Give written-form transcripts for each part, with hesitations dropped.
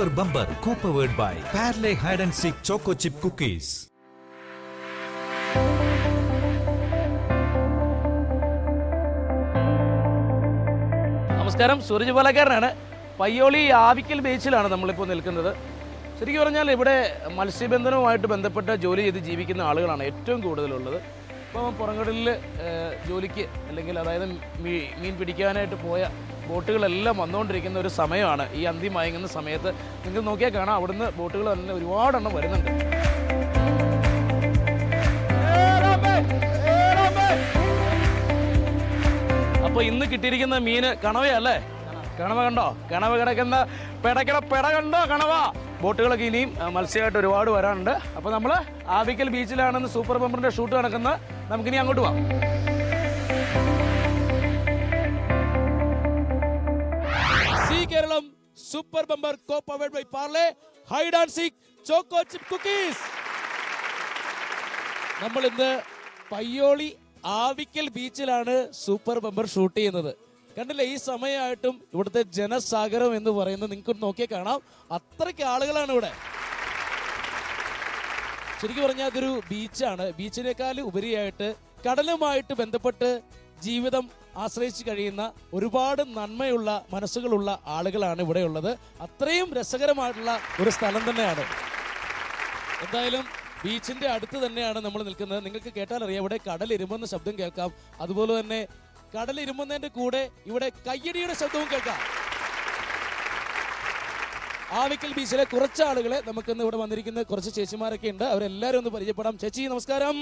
Super Bumper co-powered by Parle Hide and Seek Choco Chip Cookies. നമസ്കാരം, സൂരജ് പാലക്കാരനാണ്. പയ്യോളി ആവിക്കൽ ബീച്ചിലാണ് നമ്മളിപ്പോൾ നിൽക്കുന്നത്. ശരിക്കും പറഞ്ഞാൽ ഇവിടെ മത്സ്യബന്ധനവുമായിട്ട് ബന്ധപ്പെട്ട ജോലി ചെയ്ത് ജീവിക്കുന്ന ആളുകളാണ് ഏറ്റവും കൂടുതലുള്ളത്. ഇപ്പോൾ പുറംകടലിൽ ജോലിക്ക് അല്ലെങ്കിൽ അതായത് മീൻ പിടിക്കാനായിട്ട് പോയ ബോട്ടുകളെല്ലാം വന്നുകൊണ്ടിരിക്കുന്ന ഒരു സമയമാണ് ഈ അന്തി മയങ്ങുന്ന സമയത്ത്. നിങ്ങൾ നോക്കിയാൽ കാണാം, അവിടുന്ന് ബോട്ടുകൾ തന്നെ ഒരുപാടെണ്ണം വരുന്നുണ്ട്. അപ്പോൾ ഇന്ന് കിട്ടിയിരിക്കുന്ന മീന് കണവയല്ലേ? കണവ കണ്ടോ? കണവ കിടക്കുന്ന പെട കണ്ടോ? കണവ. ബോട്ടുകളൊക്കെ ഇനിയും മത്സ്യമായിട്ട് ഒരുപാട് വരാനുണ്ട്. അപ്പോൾ നമ്മൾ ആവിക്കൽ ബീച്ചിലാണെന്ന് സൂപ്പർ ബമ്പറിന്റെ ഷൂട്ട് നടക്കുന്നത്. നമുക്കിനി അങ്ങോട്ട് പോവാം. Zee Keralam super bumper co-powered by Parle hide and seek choco chip cookies. നമ്മൾ ഇന്ന് പയ്യോളി ആവിക്കൽ ബീച്ചിലാണ് സൂപ്പർ ബമ്പർ ഷൂട്ട് ചെയ്യുന്നത്. കണ്ടില്ലേ, ഈ സമയമായിട്ടും ഇവിടുത്തെ ജനസാഗരം എന്ന് പറയുന്നത് നിങ്ങൾക്ക് നോക്കിയാൽ കാണാം. അത്രയ്ക്ക് ആളുകളാണ് ഇവിടെ. ശരിക്കും പറഞ്ഞാൽ അതൊരു ബീച്ചാണ്. ബീച്ചിനേക്കാൾ ഉപരിയായിട്ട് കടലുമായിട്ട് ബന്ധപ്പെട്ട് ജീവിതം ആശ്രയിച്ച് കഴിയുന്ന ഒരുപാട് നന്മയുള്ള മനസ്സുകളുള്ള ആളുകളാണ് ഇവിടെ ഉള്ളത്. അത്രയും രസകരമായിട്ടുള്ള ഒരു സ്ഥലം തന്നെയാണ്. എന്തായാലും ബീച്ചിന്റെ അടുത്ത് തന്നെയാണ് നമ്മൾ നിൽക്കുന്നത്. നിങ്ങൾക്ക് കേട്ടാൽ അറിയാം, ഇവിടെ കടൽ ഇരുമ്പുന്ന ശബ്ദം കേൾക്കാം. അതുപോലെ തന്നെ കടൽ ഇരുമ്പുന്നതിന്റെ കൂടെ ഇവിടെ കയ്യടിയുടെ ശബ്ദവും കേൾക്കാം. ആവിക്കൽ ബീച്ചിലെ കുറച്ച് ആളുകളെ നമുക്കിന്ന് ഇവിടെ വന്നിരിക്കുന്ന കുറച്ച് ചേച്ചിമാരൊക്കെ ഉണ്ട്. അവരെല്ലാരും ഒന്ന് പരിചയപ്പെടാം. ചേച്ചി നമസ്കാരം.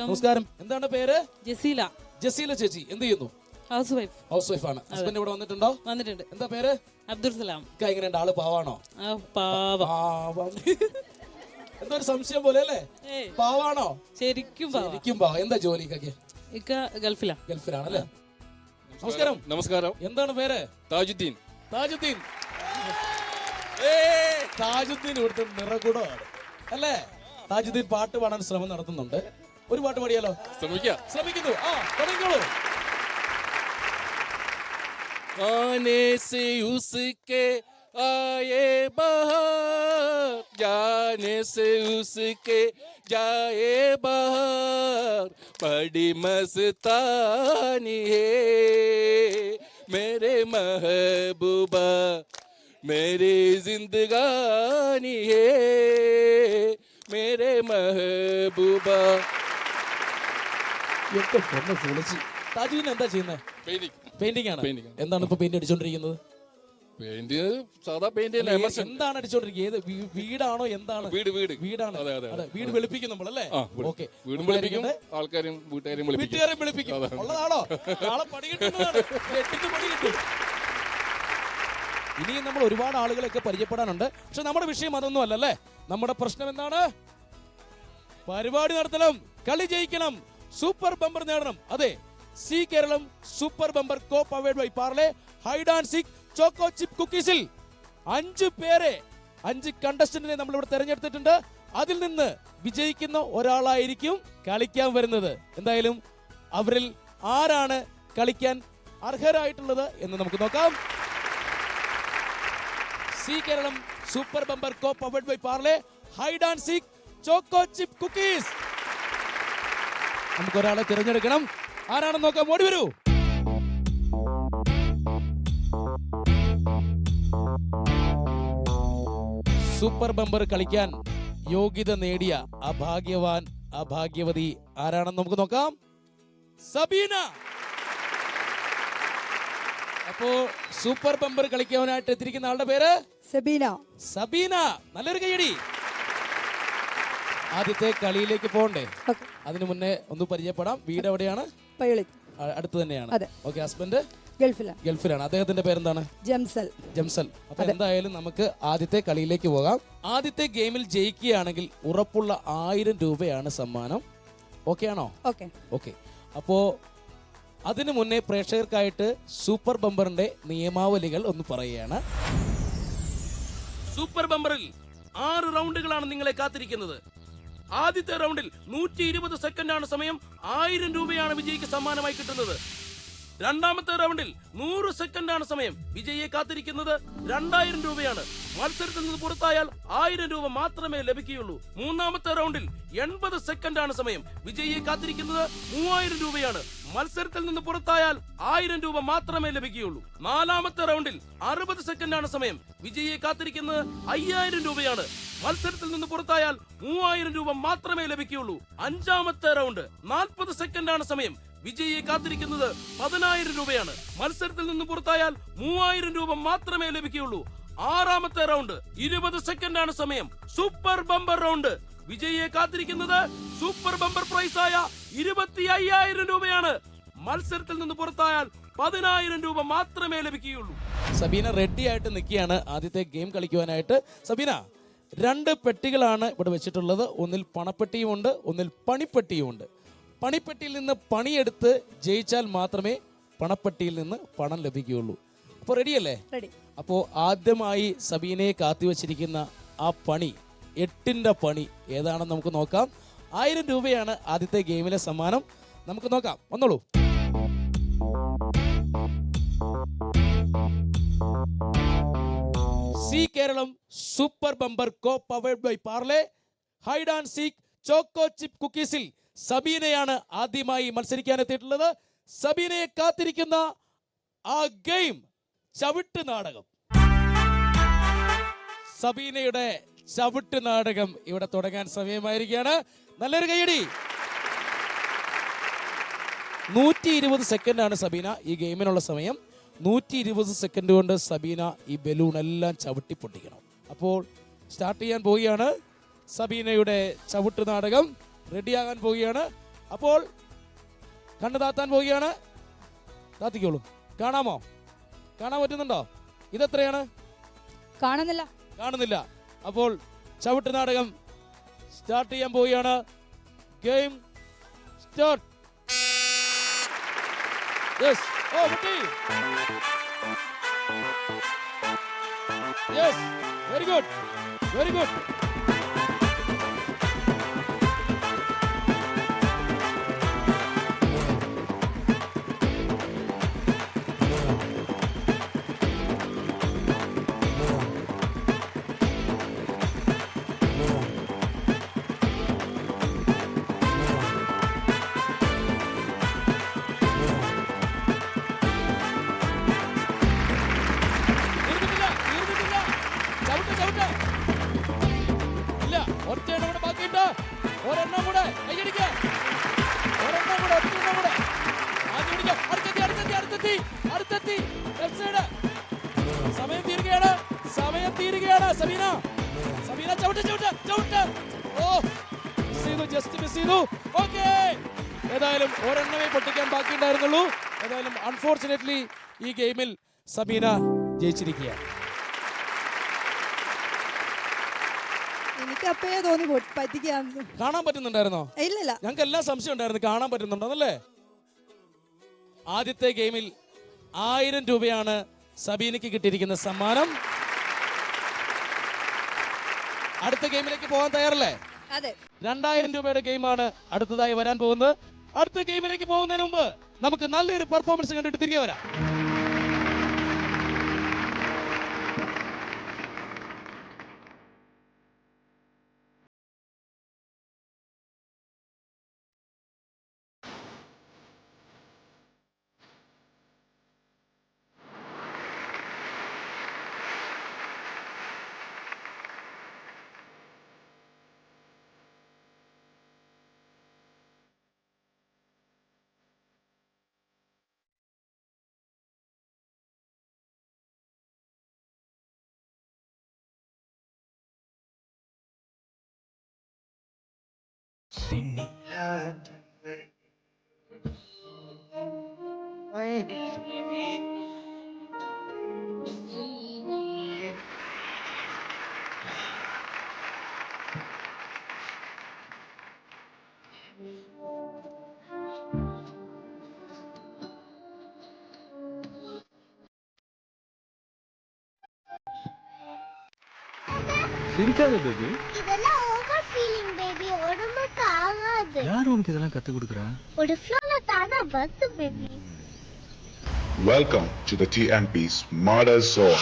നമസ്കാരം. എന്താണ് പേര്? ജസീല. ജസീല ചേച്ചി എന്ത് ചെയ്യുന്നു? House wife. ഹൗസ് വൈഫ് ആണ്. ഹസ്ബൻഡ് ഇവിടെ വന്നിട്ടുണ്ടോ? വന്നിട്ടുണ്ട്. എന്താ പേര്? അബ്ദുൽ സലാം. എങ്ങനെയുണ്ട്? ആള് പാവാണോ? പാവം. എന്തോ ഒരു സംശയം പോലെ അല്ലേ? പാവാണോ? ശരിക്കും പാവം. എന്താ ജോലിക്കൊക്കെ? ഇക്ക ഗൾഫിലാണ്. ഗൾഫിലാണല്ലേ? നമസ്കാരം. നമസ്കാരം. എന്താണ് പേര്? താജുദ്ദീൻ. താജുദ്ദീൻ. താജുദ്ദീൻ ഇവിടുത്തെ നിറകുടമാണ് അല്ലേ? താജുദ്ദീൻ പാട്ട് പാടാൻ ശ്രമം നടത്തുന്നുണ്ട്. ഒരു പാട്ട് പാടിയാലോ? ശ്രമിക്കുന്നു. തുടങ്ങിക്കോളൂ. आने से उसके आए बहार, जाने से उसके जाए बहार, बड़ी मस्तानी है मेरे महबूबा, मेरी जिंदगानी है मेरे महबूबा. താജുദ്ദീൻ എന്താ ചെയ്യുന്നത്? പെയിന്റിംഗ് ആണ്. എന്താണ് ഇപ്പൊ പെയിന്റ് അടിച്ചോണ്ടിരിക്കുന്നത്? എന്താണ് അടിച്ചോണ്ടിരിക്കുന്നത്? വീടാണോ? എന്താണ്? വീടാണ്. വീട് വെളുപ്പിക്കും നമ്മളല്ലേ? ആൾക്കാരും വീട്ടുകാരെയും വെളുപ്പിക്കും. ഉള്ളതാണോ? നാളെ പണി കിട്ടുന്നതാണ്. ഇനിയും നമ്മൾ ഒരുപാട് ആളുകളൊക്കെ പരിചയപ്പെടാനുണ്ട്. പക്ഷെ നമ്മുടെ വിഷയം അതൊന്നും അല്ലല്ലേ. നമ്മുടെ പ്രശ്നം എന്താണ്? പരിപാടി നടത്തണം, കളി ജയിക്കണം, സൂപ്പർ ബമ്പർ നേടണം. അതെ, Zee Keralam super bumper co-powered by Parle hide and seek choco chip കുക്കീസിൽ 5 കണ്ടസ്റ്റന്റിനെ നമ്മൾ ഇവിടെ തെരഞ്ഞെടുത്തിട്ടുണ്ട്. അതിൽ നിന്ന് വിജയിക്കുന്ന ഒരാളായിരിക്കും കളിക്കാൻ വരുന്നത്. എന്തായാലും അവരിൽ ആരാണ് കളിക്കാൻ അർഹരായിട്ടുള്ളത് എന്ന് നമുക്ക് നോക്കാം. C Keralam super bumper co-powered by Parle hide and seek choco chip cookies. നമുക്ക് ഒരാളെ തിരഞ്ഞെടുക്കണം. ആരാണെന്ന് നോക്കാം. ഓടി വരൂ. സൂപ്പർ ബമ്പർ കളിക്കാൻ യോഗ്യത നേടിയ അഭാഗ്യവാൻ അഭാഗ്യവതി ആരാണെന്ന് നമുക്ക് നോക്കാം. സബീന. അപ്പോ സൂപ്പർ ബമ്പർ കളിക്കാനായിട്ട് എത്തിയിരിക്കുന്ന ആളുടെ പേര് സബീന. നല്ലൊരു കൈയടി. ആദ്യത്തെ കളിയിലേക്ക് പോകണ്ടേ? അതിനു മുന്നേ ഒന്ന് പരിചയപ്പെടാം. വീട് എവിടെയാണ്? അടുത്ത് തന്നെയാണ്. ഓക്കെ. ഹസ്ബൻഡ് ഗൾഫിലാണ്. അദ്ദേഹത്തിന്റെ പേരെന്താണ്? ജംസൽ. അപ്പൊ എന്തായാലും നമുക്ക് ആദ്യത്തെ കളിയിലേക്ക് പോകാം. ആദ്യത്തെ ഗെയിമിൽ ജയിക്കുകയാണെങ്കിൽ ഉറപ്പുള്ള 1000 രൂപയാണ് സമ്മാനം. ഓക്കെ ആണോ? ഓക്കെ. അപ്പോ അതിനു മുന്നേ പ്രേക്ഷകർക്കായിട്ട് സൂപ്പർ ബമ്പറിന്റെ നിയമാവലികൾ ഒന്ന് പറയുകയാണ്. സൂപ്പർ ബമ്പറിൽ 6 റൗണ്ടുകളാണ് നിങ്ങളെ കാത്തിരിക്കുന്നത്. ആദ്യത്തെ റൗണ്ടിൽ 120 സെക്കൻഡാണ് സമയം. 1000 രൂപയാണ് വിജയിക്ക് സമ്മാനമായി കിട്ടുന്നത്. രണ്ടാമത്തെ റൗണ്ടിൽ 100 സെക്കൻഡാണ് സമയം. വിജയിയെ കാത്തിരിക്കുന്നത് 2000 രൂപയാണ്. മത്സരത്തിൽ നിന്ന് പുറത്തായാൽ 1000 രൂപ മാത്രമേ ലഭിക്കുകയുള്ളൂ. മൂന്നാമത്തെ റൗണ്ടിൽ 80 സെക്കൻഡാണ് സമയം. വിജയിയെ കാത്തിരിക്കുന്നത് 3000 രൂപയാണ്. മത്സരത്തിൽ നിന്ന് പുറത്തായാൽ 1000 രൂപ മാത്രമേ ലഭിക്കുകയുള്ളൂ. നാലാമത്തെ റൗണ്ടിൽ 60 സെക്കൻഡാണ് സമയം. വിജയിയെ കാത്തിരിക്കുന്നത് 5000 രൂപയാണ്. മത്സരത്തിൽ നിന്ന് പുറത്തായാൽ 3000 രൂപ മാത്രമേ ലഭിക്കുകയുള്ളൂ. അഞ്ചാമത്തെ റൗണ്ട് 40 സെക്കൻഡാണ് സമയം. വിജയിയെ കാത്തിരിക്കുന്നത് 10000 രൂപയാണ്. മത്സരത്തിൽ നിന്ന് പുറത്തായാൽ 3000 രൂപ മാത്രമേ ലഭിക്കുകയുള്ളൂ. ആറാമത്തെ റൗണ്ട് 20 സെക്കൻഡാണ് സമയം. Super bumper round. വിജയിയെ കാത്തിരിക്കുന്നത് സൂപ്പർ ബമ്പർ പ്രൈസ് ആയ 25000 രൂപയാണ്. മത്സരത്തിൽ നിന്ന് പുറത്തായാൽ 10000 രൂപ മാത്രമേ ലഭിക്കുകയുള്ളൂ. സബീന റെഡി ആയിട്ട് നിൽക്കുകയാണ് ആദ്യത്തെ ഗെയിം കളിക്കുവാനായിട്ട്. സബീന, 2 പെട്ടികളാണ് ഇവിടെ വെച്ചിട്ടുള്ളത്. ഒന്നിൽ പണപ്പെട്ടിയുമുണ്ട്, ഒന്നിൽ പണിപ്പെട്ടിയുമുണ്ട്. പണിപ്പെട്ടിയിൽ നിന്ന് പണിയെടുത്ത് ജയിച്ചാൽ മാത്രമേ പണപ്പെട്ടിയിൽ നിന്ന് പണം ലഭിക്കുകയുള്ളൂ. അപ്പോൾ റെഡിയല്ലേ? അപ്പോൾ ആദ്യമായി സബീനയെ കാത്തിവെച്ചിരിക്കുന്ന ആ പണി, 8ന്റെ പണി ഏതാണെന്ന് നമുക്ക് നോക്കാം. 1000 രൂപയാണ് ആദ്യത്തെ ഗെയിമിലെ സമ്മാനം. നമുക്ക് നോക്കാം, വന്നോളൂ. Zee Keralam super bumper co powered by Parle hide and seek choco chip കുക്കീസിൽ സബീനയാണ് ആദ്യമായി മത്സരിക്കാൻ എത്തിയിട്ടുള്ളത്. സബീനയെ കാത്തിരിക്കുന്ന ആ ഗെയിം ചവിട്ട് നാടകം. സബീനയുടെ ചവിട്ട് നാടകം ഇവിടെ തുടങ്ങാൻ സമയമായിരിക്കുകയാണ്. നല്ലൊരു കൈയടി. 120 സെക്കൻഡാണ് സബീന ഈ ഗെയിമിനുള്ള സമയം. 120 സെക്കൻഡ് കൊണ്ട് സബീന ഈ ബലൂൺ എല്ലാം ചവിട്ടി പൊട്ടിക്കണം. അപ്പോൾ സ്റ്റാർട്ട് ചെയ്യാൻ പോവുകയാണ്. സബീനയുടെ ചവിട്ട് നാടകം റെഡിയാകാൻ പോവുകയാണ്. അപ്പോൾ കണ്ണു താത്താൻ പോവുകയാണ്. താത്തിക്കോളൂ. കാണാമോ? കാണാൻ പറ്റുന്നുണ്ടോ? ഇതെത്രയാണ്? കാണുന്നില്ല. അപ്പോൾ ചവിട്ട് നാടകം സ്റ്റാർട്ട് ചെയ്യാൻ പോവുകയാണ്. Game start. യെസ്. ഓ കുട്ടി. Yes. Very good. Very good. സമയം തീരുകയാണ്. സബീന ചവിട്ട്. ഓ, ജസ്റ്റ് മിസ് ചെയ്തു. ഓക്കേ, ഏതായാലും ഒരെണ്ണമേ പൊട്ടിക്കാൻ ബാക്കിയുണ്ടായിരുന്നുള്ളൂ. ഏതായാലും അൺഫോർച്ചുനേറ്റ്ലി ഈ ഗെയിമിൽ സബീന ജയിച്ചിരിക്കുകയാണ്. എനിക്ക് അപ്പഴേ തോന്നി പറ്റിക്കാന്ന്. കാണാൻ പറ്റുന്നുണ്ടായിരുന്നോ? ഇല്ല. ഞങ്ങൾക്ക് എല്ലാം സംശയം ഉണ്ടായിരുന്നു കാണാൻ പറ്റുന്നുണ്ടോന്നല്ലേ. ആദ്യത്തെ ഗെയിമിൽ 1000 രൂപയാണ് സബീനയ്ക്ക് കിട്ടിയിരിക്കുന്ന സമ്മാനം. അടുത്ത ഗെയിമിലേക്ക് പോകാൻ തയ്യാറല്ലേ? അതെ. 2000 രൂപയുടെ ഗെയിമാണ് അടുത്തതായി വരാൻ പോകുന്നത്. അടുത്ത ഗെയിമിലേക്ക് പോകുന്നതിന് മുമ്പ് നമുക്ക് നല്ലൊരു പെർഫോമൻസ് കണ്ടിട്ട് തിരികെ വരാം. சிரிக்காத பேபி. இதெல்லாம் ஓவர் ஃபீலிங் பேபி. உடம்பு தாங்காது. யார் உனக்கு இதெல்லாம் கத்து கொடுக்குறா? ஒரு ஃப்ளோல தானா bus baby. Welcome to the TMP's Murder Zone.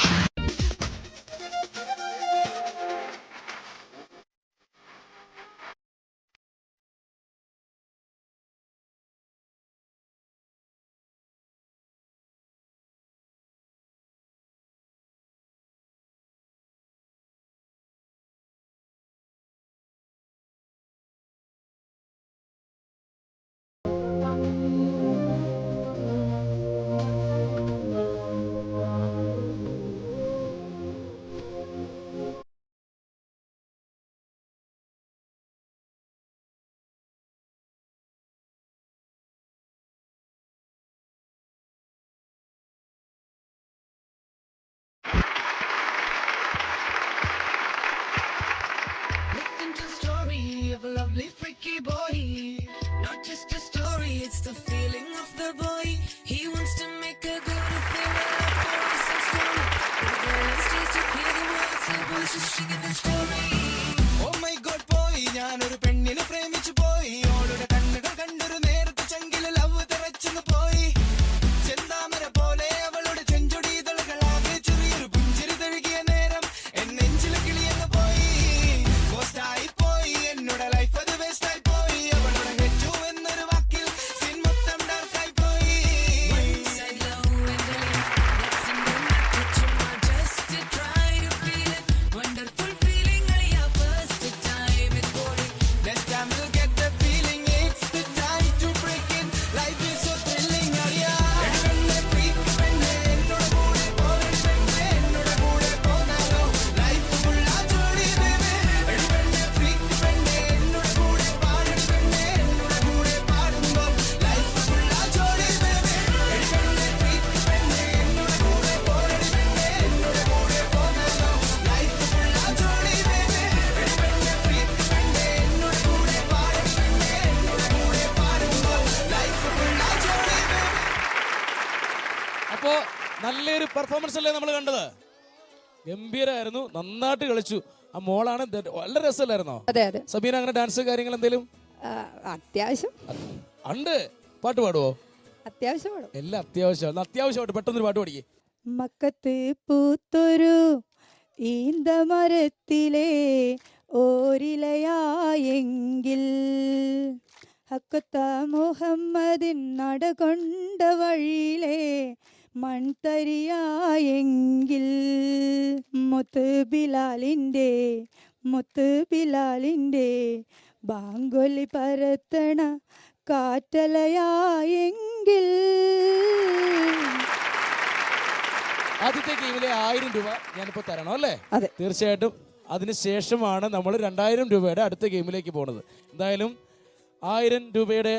Story of a lovely freaky boy. Not just a story, it's the feeling of the boy. He wants to make a girl to feel love for some story. But the girl stays to hear the words, the boy's just singing the story. Oh my god boy, ഞാനൊരു പെണ്ണിനെ പ്രേമിച്ചു പോയി. അവളുടെ കണ്ണുകൾ കണ്ടൊരു നേരത്തെ ചങ്കില് love തെറച്ചെന്ന് പോയി. ചെന്താമര പോലെ അവളുടെ ചെഞ്ചൊടി ഇതളുകളാകെ ചെറിയൊരു പുഞ്ചിരി തഴുകിയ നേരം എൻ നെഞ്ചില് കിളിയങ്ങ് പോയി. ഗോസ്റ്റായി പോയി എന്നോട് ലൈഫ് അത് വേസ്റ്റായി പോയി. അവളുടെ ഹെറ്റു എന്നൊരു വാക്കിൽ സിൻ മൊത്തം ഡാർക്കായി പോയി. Wonderful feeling, first time it's boring. Next time we'll get the feeling, it's the time to break it. Life is so thrilling, അറിയാ. എന്നെ freak പെണ്ണെ, എന്നോട് കൂടെ പോരൻ പെണ്ണെ, എന്നോട് കൂടെ പോന്നാലോ. Life full ആ ജോളി baby. എന്നെ freak പെണ്ണെ, എന്നോട് കൂടെ പാടൻ പെണ്ണെ, എന്നോട് കൂടെ പാടുമ്പോൾ life full ആ ജോളി baby. എന്നെ freak പെണ്ണെ, എന്നോട് കൂടെ പോരൻ പെണ്ണെ, എന്നോട് കൂടെ പോന്നാലോ. Life full ആ ജോളി baby. എന്നെ freak പെണ്ണെ, എന്നോട് കൂടെ പാടൻ പെണ്ണെ, എന്നോട് കൂടെ പാടുമ്പോൾ life full ആ ജോളി baby. അപ്പോ നല്ലൊരു പെർഫോമൻസ് അല്ലേ നമ്മൾ കണ്ടത്? ഗംഭീരമായിരുന്നു, നന്നായിട്ട് കളിച്ചു. ആ മോളാണ് വളരെ രസമല്ലായിരുന്നോ? അതെ അതെ. സബീന അങ്ങനെ ഡാൻസ് കാര്യങ്ങൾ എന്തെങ്കിലും അത്യാവശ്യം ഉണ്ട്? പാട്ട് പാടുവോ? അത്യാവശ്യം പാടും. എല്ലാം അത്യാവശ്യമാണ്. അത്യാവശ്യമായിട്ട് പെട്ടെന്നൊരു പാട്ട് പാടിക്കേ. മക്കത്ത് പൂത്തൊരു ഈന്തമരത്തിലെ ഓരിലയായെങ്കിൽ ഹക്കത്ത മുഹമ്മദിൻ നടകൊണ്ട വഴിയിലെ മൺതരിയായെങ്കിൽ മുത്ത് ബിലാലിൻ്റെ ബാങ്കൊലി പരത്തണ കാറ്റലയായെങ്കിൽ. ആദ്യത്തെ ഗെയിമിലെ 1000 രൂപ ഞാനിപ്പോ തരണം അല്ലേ? അതെ. തീർച്ചയായിട്ടും അതിനുശേഷമാണ് നമ്മൾ 2000 രൂപയുടെ അടുത്ത ഗെയിമിലേക്ക് പോകുന്നത്. എന്തായാലും 1000 രൂപയുടെ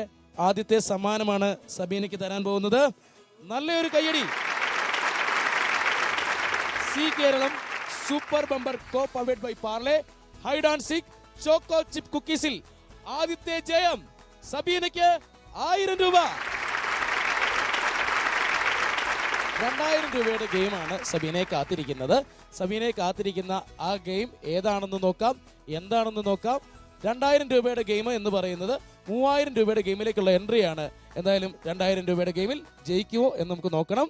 ആദ്യത്തെ സമ്മാനമാണ് സബീനയ്ക്ക് തരാൻ പോകുന്നത്. നല്ലൊരു കയ്യടി. Zee Keralam super bumper co powered by Parle hide and seek choco chip കുക്കീസിൽ ആദ്യത്തെ ജയം സബീനയ്ക്ക് 1000 രൂപ. 2000 രൂപയുടെ ഗെയിമാണ് സബീനയെ കാത്തിരിക്കുന്നത്. സബീനയെ കാത്തിരിക്കുന്ന ആ ഗെയിം ഏതാണെന്ന് നോക്കാം, എന്താണെന്ന് നോക്കാം. 2000 രൂപയുടെ ഗെയിം എന്ന് പറയുന്നത് 3000 രൂപയുടെ ഗെയിമിലേക്കുള്ള എൻട്രിയാണ്. എന്തായാലും 2000 രൂപയുടെ ഗെയിമിൽ ജയിക്കുമോ എന്ന് നമുക്ക് നോക്കണം.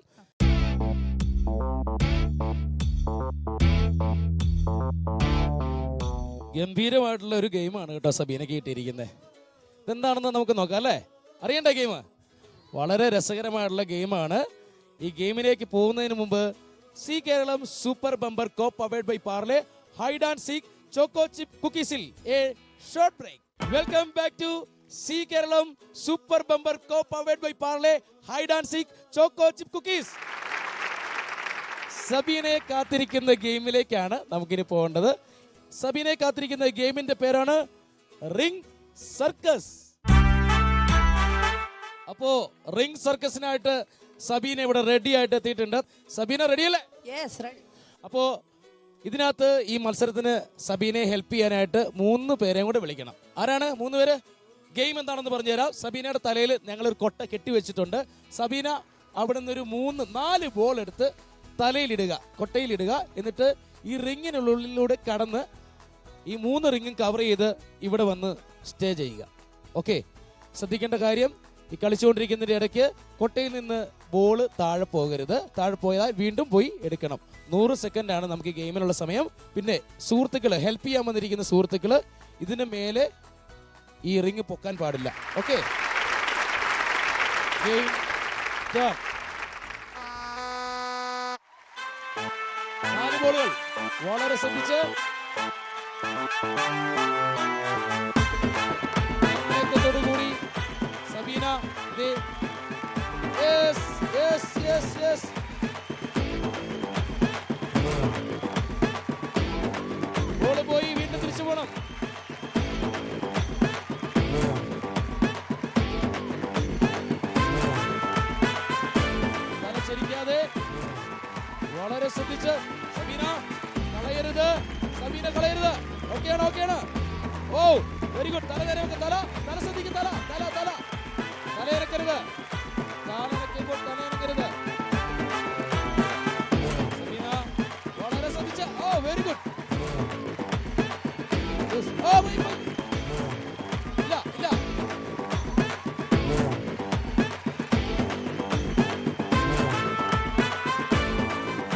ഗംഭീരമായിട്ടുള്ള ഒരു ഗെയിമാണ് കേട്ടോ സബീനയ്ക്ക് കിട്ടിയിരിക്കുന്നത്. ഇതെന്താണെന്ന് നമുക്ക് നോക്കാം അല്ലേ? അറിയണ്ട ഗെയിം വളരെ രസകരമായിട്ടുള്ള ഗെയിമാണ്. ഈ ഗെയിമിലേക്ക് പോകുന്നതിന് മുമ്പ് Zee Keralam super bumper co powered by Parle hide and seek choco chip കുക്കീസിൽ a short break. Welcome back to Zee Keralam super bumper co powered by Parle hide and seek choco chip cookies. സബീനെ കാത്തിരിക്കുന്ന ഗെയിമിലേക്കാണ് നമുക്കിനി പോകേണ്ടത്. സബീനെ കാത്തിരിക്കുന്ന ഗെയിമിന്റെ പേരാണ് റിംഗ് സർക്കസ്. അപ്പോ റിംഗ് സർക്കസിനായിട്ട് സബീന ഇവിടെ റെഡി ആയിട്ട് എത്തിയിട്ടുണ്ട്. സബീന റെഡിയല്ലേ? അപ്പോ ഇതിനകത്ത് ഈ മത്സരത്തിന് സബീനെ ഹെൽപ്പ് ചെയ്യാനായിട്ട് 3 പേരെയും കൂടെ വിളിക്കണം. ആരാണ് 3 പേര്? ഗെയിം എന്താണെന്ന് പറഞ്ഞുതരാം. സബീനയുടെ തലയിൽ ഞങ്ങളൊരു കൊട്ട കെട്ടി വെച്ചിട്ടുണ്ട്. സബീന അവിടെ നിന്നൊരു 4 ബോൾ എടുത്ത് തലയിലിടുക, കൊട്ടയിലിടുക. എന്നിട്ട് ഈ റിങ്ങിനുള്ളിലൂടെ കടന്ന് ഈ 3 റിങ്ങും കവർ ചെയ്ത് ഇവിടെ വന്ന് സ്റ്റേ ചെയ്യുക. ഓക്കെ, ശ്രദ്ധിക്കേണ്ട കാര്യം, ഈ കളിച്ചുകൊണ്ടിരിക്കുന്നതിന്റെ ഇടയ്ക്ക് കൊട്ടയിൽ നിന്ന് ബോൾ താഴെ പോകരുത്. താഴെ പോയാൽ വീണ്ടും പോയി എടുക്കണം. 100 സെക്കൻഡാണ് നമുക്ക് ഗെയിമിനുള്ള സമയം. പിന്നെ സുഹൃത്തുക്കള്, ഹെൽപ്പ് ചെയ്യാൻ വന്നിരിക്കുന്ന സുഹൃത്തുക്കള്, ഇതിന് മേലെ ഈ റിങ് പൊക്കാൻ പാടില്ല. Okay, game start. 4 ബോളുകൾ. വളരെ ശ്രദ്ധിച്ച് കൂടി സബീന ബോള് പോയി, വീണ്ടും തിരിച്ചു പോകണം. തലച്ചരിക്കാതെ വളരെ ശ്രദ്ധിച്ച്. സബീന കളയരുത്, സബീന കളയരുത്. ഓക്കെയാണ്, ഓക്കെയാണ്. ഓ വെരി ഗുഡ്. തല നേരെ വെക്ക്, തല ശ്രദ്ധിക്കും. തല തലയിറക്കരുത്, തലയിറക്കുമ്പോൾ തലയിറക്കരുത്. സബീന വളരെ ശ്രദ്ധിച്ച്. ഓ വെരി ഗുഡ്. ഓ ഇല്ല ഇല്ല.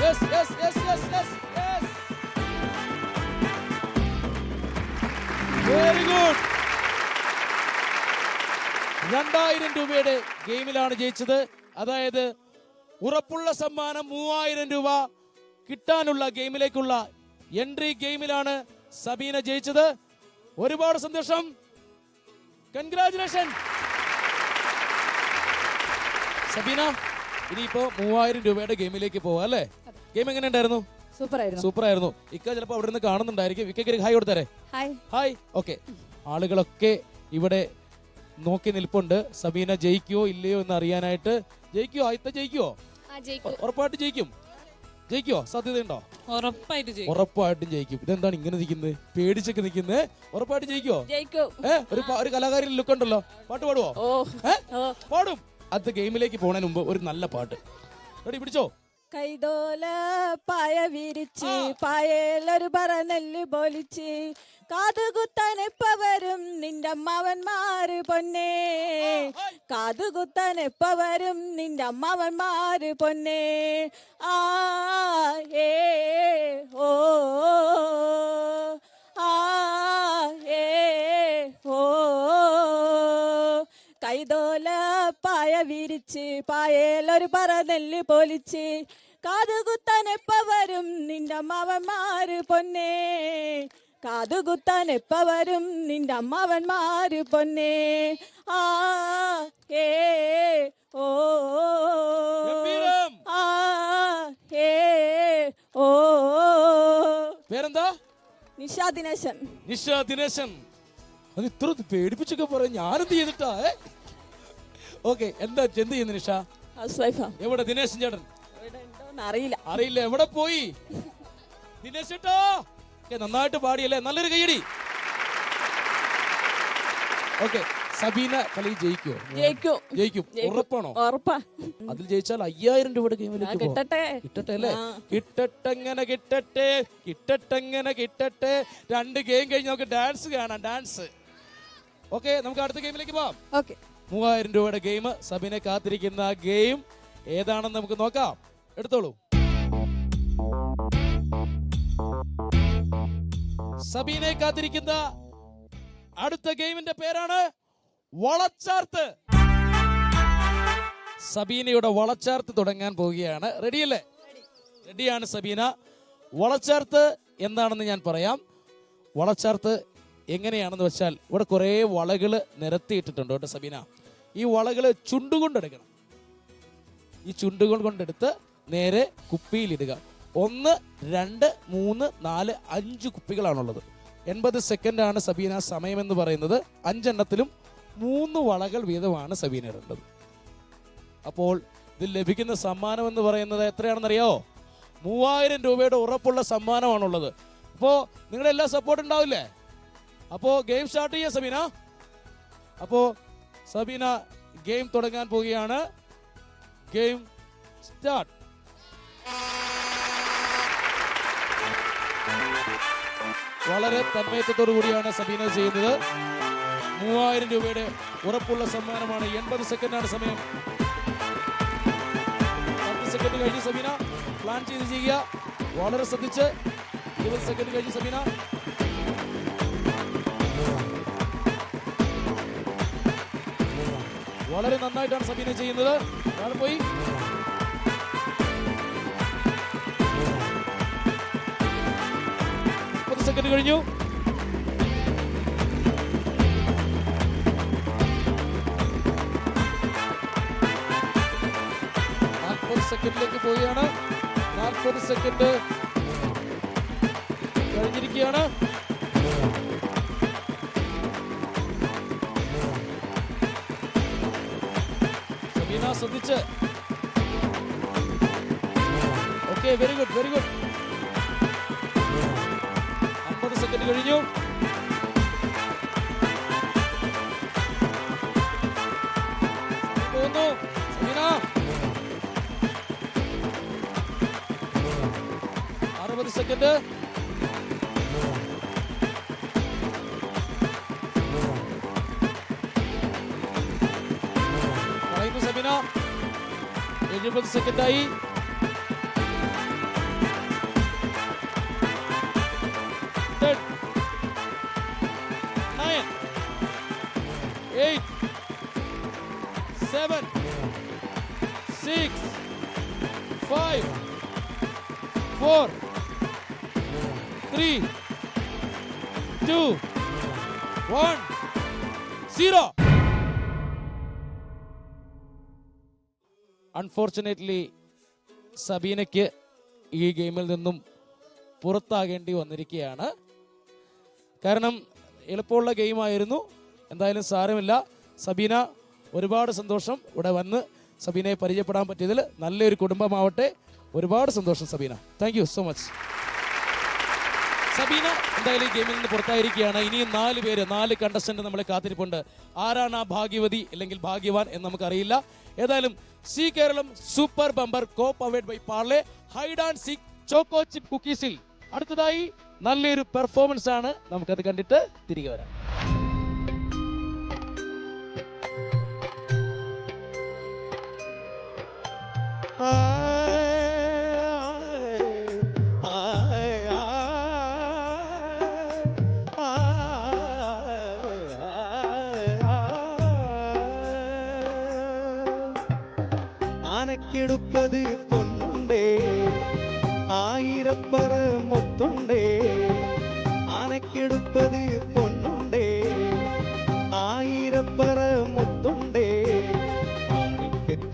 Yes yes yes yes yes yes. Very good. 2000 രൂപയുടെ ഗെയിമിലാണ് ജയിച്ചത്. അതായത് ഉറപ്പുള്ള സമ്മാനം 3000 രൂപ കിട്ടാനുള്ള ഗെയിമിലേക്കുള്ള എൻട്രി ഗെയിമിലാണ് സബീന ജയിച്ചത്. ഒരുപാട് സന്തോഷം. കൺഗ്രാചുലേഷൻ സബീന. ഇനിയിപ്പോ 3000 രൂപയുടെ ഗെയിമിലേക്ക് പോവാ അല്ലേ? ഗെയിം എങ്ങനെ ഉണ്ടായിരുന്നു? സൂപ്പർ ആയിരുന്നു. ഇക്ക ചിലപ്പോ അവിടെ നിന്ന് കാണുന്നുണ്ടായിരിക്കും. ഇക്കയ്ക്ക് ഹായ് കൊടുത്തരേ. ഹായ്. ഓക്കെ, ആളുകളൊക്കെ ഇവിടെ നോക്കി നിൽപ്പുണ്ട്. സബീന ജയിക്കുവോ ഇല്ലയോ എന്ന് അറിയാനായിട്ട്. ജയിക്കുവോ? ആയിത്ത ജയിക്കുവോ? ഉറപ്പായിട്ട് ജയിക്കും. ജയിക്കുവോ? സാധ്യതയുണ്ടോ? ഉറപ്പായിട്ടും ജയിക്കും. ഇതെന്താണ് ഇങ്ങനെ നിൽക്കുന്നത്? പേടിച്ചൊക്കെ നിൽക്കുന്നത്. ഉറപ്പായിട്ട് ജയിക്കുവോ? ഒരു കലാകാരി ലുക്ക് ഉണ്ടല്ലോ. പാട്ട് പാടുവോ? പാടും. അടുത്ത ഗെയിമിലേക്ക് പോകുന്നതിന് മുമ്പ് ഒരു നല്ല പാട്ട്. റെഡി? പിടിച്ചോ. കൈതോല പായ വിരിച്ച് പായേലൊരു പറനെല്ല് പൊലിച്ച് കാതുകുത്താൻ എപ്പ വരും നിന്റെ അമ്മാവന്മാര് പൊന്നേ. കാതുകുത്താൻ എപ്പ വരും നിന്റെ അമ്മാവന്മാര് പൊന്നേ. ആ ഏ ഓ ആ ഏ ഓ. കൈതോല പായ വിരിച്ച് പായേലൊരു പറനെല്ല് പൊലിച്ച് കാതുകുത്താൻ എപ്പ വരും നിന്റെ അമ്മാവന്മാര് പൊന്നേ. കാതുകുത്താൻ എപ്പ വരും നിന്റെ അമ്മാവന്മാര് പൊന്നേ. ആ ഏ ഓ ആ ഏ ഓ. പേരെന്താ? നിഷാ ദിനേശൻ. നിഷാ ദിനേശൻ. അത് ഇത്ര പേടിപ്പിച്ചൊക്കെ പറയാം. ഞാനെന്ത് ചെയ്തിട്ടാ? ഓക്കെ, എന്ത് ചെയ്യുന്നു നിഷ? ഹൗസ് വൈഫാ. എവിടെ ദിനേശൻ ചേട്ടൻ? അറിയില്ല. എവിടെ പോയി ദിനേശ് ചേട്ടാ? നന്നായിട്ട് പാടിയല്ലേ? നല്ലൊരു കൈയടി. ഓക്കെ, സബീന കളി ജയിക്കോ? ജയിക്കും. ഉറപ്പാണോ? ഉറപ്പാ. അതിൽ ജയിച്ചാൽ 5000 രൂപയുടെ ഗെയിമിലേക്ക് കിട്ടട്ടെ അല്ലേ? കിട്ടട്ടെ. 2 ഗെയിം കഴിഞ്ഞ് നമുക്ക് ഡാൻസ് കാണാം. ഡാൻസ്. ഓക്കെ, നമുക്ക് അടുത്ത ഗെയിമിലേക്ക് പോവാം. 3000 രൂപയുടെ ഗെയിം. സബീനെ കാത്തിരിക്കുന്ന ഗെയിം ഏതാണെന്ന് നമുക്ക് നോക്കാം. എടുത്തോളൂ. സബീനെ കാത്തിരിക്കുന്ന അടുത്ത ഗെയിമിന്റെ പേരാണ് വളച്ചാർത്ത്. സബീനയുടെ വളച്ചാർത്ത് തുടങ്ങാൻ പോവുകയാണ്. റെഡിയല്ലേ? റെഡിയാണ് സബീന. വളച്ചാർത്ത് എന്താണെന്ന് ഞാൻ പറയാം. വളച്ചാർത്ത് എങ്ങനെയാണെന്ന് വെച്ചാൽ ഇവിടെ കുറേ വളകൾ നിരത്തിയിട്ടിട്ടുണ്ട് കേട്ടോ സബീന. ഈ വളകൾ ചുണ്ടുകൊണ്ടെടുക്കണം. ഈ ചുണ്ടുകൾ കൊണ്ടെടുത്ത് നേരെ കുപ്പിയിലിടുക. 1, 2, 3, 4, 5 കുപ്പികളാണുള്ളത്. 80 സെക്കൻഡാണ് സബീന സമയമെന്ന് പറയുന്നത്. 5 എണ്ണത്തിലും 3 വളകൾ വീതമാണ് സബീന ഇടേണ്ടത്. അപ്പോൾ ഇതിൽ ലഭിക്കുന്ന സമ്മാനം എന്ന് പറയുന്നത് എത്രയാണെന്നറിയാമോ? 3000 രൂപയുടെ ഉറപ്പുള്ള സമ്മാനമാണുള്ളത്. അപ്പോൾ നിങ്ങളുടെ എല്ലാ സപ്പോർട്ട് ഉണ്ടാവില്ലേ? അപ്പോൾ ഗെയിം സ്റ്റാർട്ട് ചെയ്യാം സബീന. അപ്പോൾ സബീന ഗെയിം തുടങ്ങാൻ പോവുകയാണ്. Game start. വളരെ തന്മയത്തോടു കൂടിയാണ് സബീന ചെയ്യുന്നത്. 3000 രൂപയുടെ ഉറപ്പുള്ള സമ്മാനമാണ്. 80 സെക്കൻഡാണ് സമയം. സെക്കൻഡ് കഴിഞ്ഞ് സബീന പ്ലാൻ ചെയ്ത് ചെയ്യുക. വളരെ ശ്രദ്ധിച്ച്. 20 സെക്കൻഡ് കഴിഞ്ഞ് സബീന. വളരെ നന്നായിട്ടാണ് സബീന ചെയ്യുന്നത്. താഴെ പോയി. സെക്കൻഡ് കഴിഞ്ഞു. സെക്കൻഡിലേക്ക് പോവുകയാണ്. 40 സെക്കൻഡ് കഴിഞ്ഞിരിക്കുകയാണ്. സബീന ശ്രദ്ധിച്ച്. Okay, very good, very good. 50 second കഴിഞ്ഞു. പോകുന്നു സബീന. 60 സെക്കൻഡ്. കളയുന്നു സബീന. 70 സെക്കൻഡായി. 10, 9, 8, 7, 6, 5, 4, 3, 2, 1, 0. അൺഫോർച്ചുനേറ്റ്ലി സബീനയ്ക്ക് ഈ ഗെയിമിൽ നിന്നും പുറത്താകേണ്ടി വന്നിരിക്കുകയാണ്. കാരണം എളുപ്പമുള്ള ഗെയിമായിരുന്നു. എന്തായാലും സാരമില്ല. സബീന, ഒരുപാട് സന്തോഷം ഇവിടെ വന്ന് സബീനയെ പരിചയപ്പെടാൻ പറ്റിയതിൽ. നല്ലൊരു കുടുംബമാവട്ടെ. ഒരുപാട് സന്തോഷം Sabina. Thank you so much. Sabina എന്തായാലും ഈ ഗെയിമിൽ നിന്ന് പുറത്തായിരിക്കുകയാണ്. ഇനിയും 4 പേര്, 4 കണ്ടസ്റ്റന്റ് നമ്മളെ കാത്തിരിപ്പുണ്ട്. ആരാണ് ആ ഭാഗ്യവതി അല്ലെങ്കിൽ ഭാഗ്യവാൻ എന്ന് നമുക്കറിയില്ല. ഏതായാലും Zee Keralam super bumper co powered by Parle hide and seek choco chip കുക്കീസിൽ അടുത്തതായി നല്ലൊരു പെർഫോമൻസ് ആണ്. നമുക്കത് കണ്ടിട്ട് തിരികെ വരാം. ആനക്കെടുപ്പത് പൊന്നുണ്ടേ, 1000 പറ മുത്തുണ്ടേ. ആനക്കെടുപ്പത് പൊന്നുണ്ടേ, 1000 പറ മുത്തുണ്ടേ.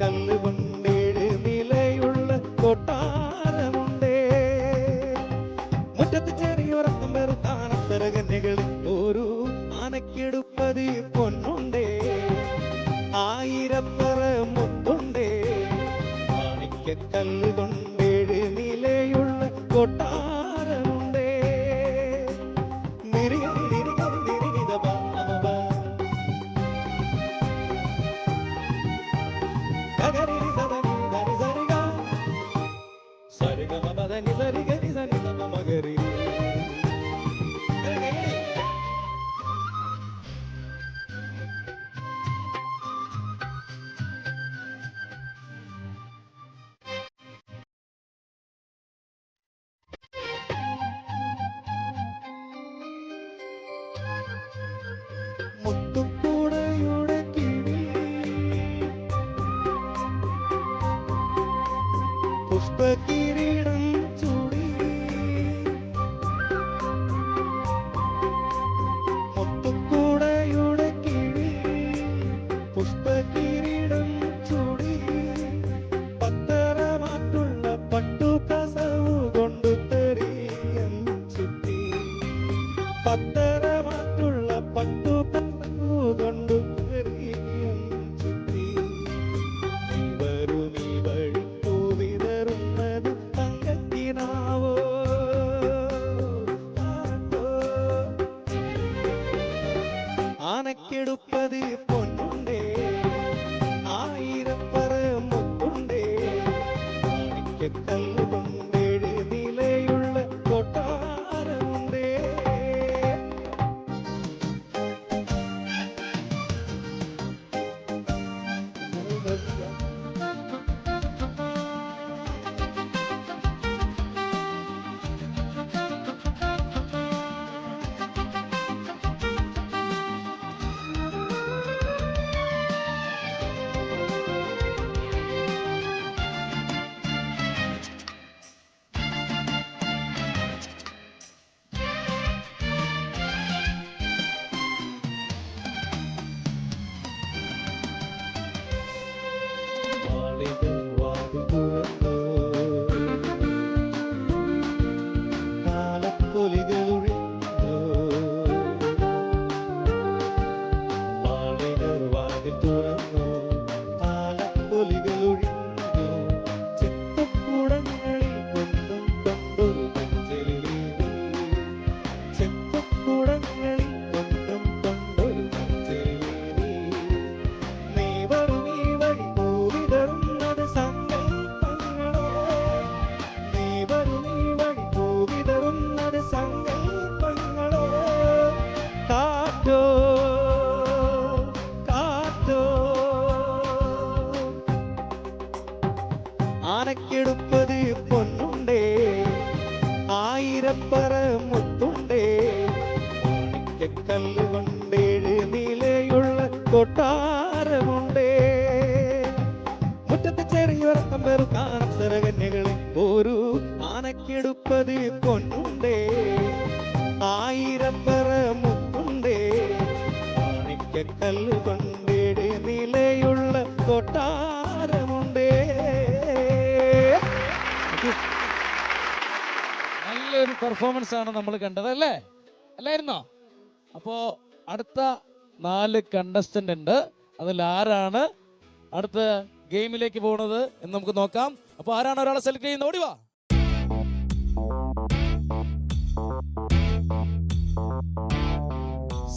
കല്ല് കൊണ്ടേഴ് നിലയുള്ള കൊട്ടാരമുണ്ടേ. മുറ്റത്ത് ചെറിയൊരക്കം വെറുത്താനത്തരകന്യകളിൽ ഒരു ആനക്കെടുപ്പത് പൊന്നുണ്ടേ, 1000 പറ മുത്തുണ്ടേ. കല്ല് കൊണ്ടേഴ് നിലയുള്ള കൊട്ടാരമുണ്ടേ. മുത്തുക്കൂടയുടെ കിളി പുഷ്പകിരീടം ചൂടി. മുത്തുക്കൂടയുടെ കിളി പുഷ്പകിരീടം ചൂടി. പത്തരമാറ്റുള്ള പട്ടുകസവു കൊണ്ടു തെറിയം ചുറ്റി. പത്തരമാറ്റുള്ള പട്ടുകസവു കൊണ്ടു തെറിയം ചുറ്റി. ഇവരും ഈ വഴി പൂവിതറുന്നത് തങ്കത്തിനാവോ. ആനക്കെടുപ്പത് പൊന്നുണ്ടേ, 1000 പറ മുത്തുണ്ടേ. കല്ല് കൊണ്ടേഴ് നിലയുള്ള കൊട്ടാരമുണ്ടേ. ആയിരപ്പറ മുത്തുണ്ടേ കല്ല് കൊണ്ടേഴ് നിലയുള്ള കൊട്ടാരമുണ്ടേ മുറ്റത്ത് ചെറിയൊരക്കം പെറുക്കാൻ അപ്സരകന്യകളെ ഒരു ആനക്കെടുപ്പത് പൊന്നുണ്ടേ ആയിരപ്പറ മുത്തുണ്ടേ കല്ല് കൊണ്ടേഴ് നിലയുള്ള കൊട്ടാരമുണ്ടേ. നല്ലൊരു പെർഫോമൻസ് ആണ് നമ്മൾ കണ്ടത് അല്ലേ, അല്ലായിരുന്നോ? അപ്പോ അടുത്ത 4 കണ്ടസ്റ്റന്റ് ഉണ്ട്. അതിൽ ആരാണ് അടുത്ത ഗെയിമിലേക്ക് പോകുന്നത് എന്ന് നമുക്ക് നോക്കാം. അപ്പൊ ആരാണ് ഒരാളെ സെലക്ട് ചെയ്യുന്നത്? ഓടിവാ.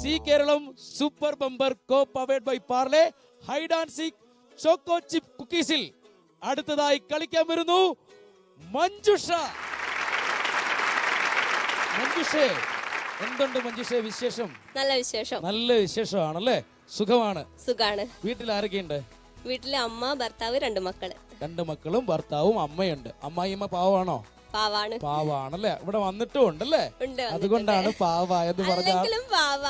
Zee Keralam super bumper co powered by Parle hide and seek choco chip കുക്കീസിൽ അടുത്തതായി കളിക്കാൻ വരുന്നു മഞ്ജുഷ. മഞ്ജുഷേ, എന്തുണ്ട് മഞ്ജുഷേ വിശേഷം? നല്ല വിശേഷം. നല്ല വിശേഷമാണല്ലേ, സുഖമാണ്. സുഖാണ്. വീട്ടിൽ ആരൊക്കെയുണ്ട്? വീട്ടിലെ അമ്മ, ഭർത്താവ്, 2 മക്കള്. 2 മക്കളും ഭർത്താവും അമ്മയുണ്ട്. അമ്മായിയമ്മ പാവാണോ? പാവാണ്. പാവാണല്ലേ, ഇവിടെ വന്നിട്ടും ഉണ്ടല്ലേ, അതുകൊണ്ടാണ് പാവായെന്ന് പറഞ്ഞ.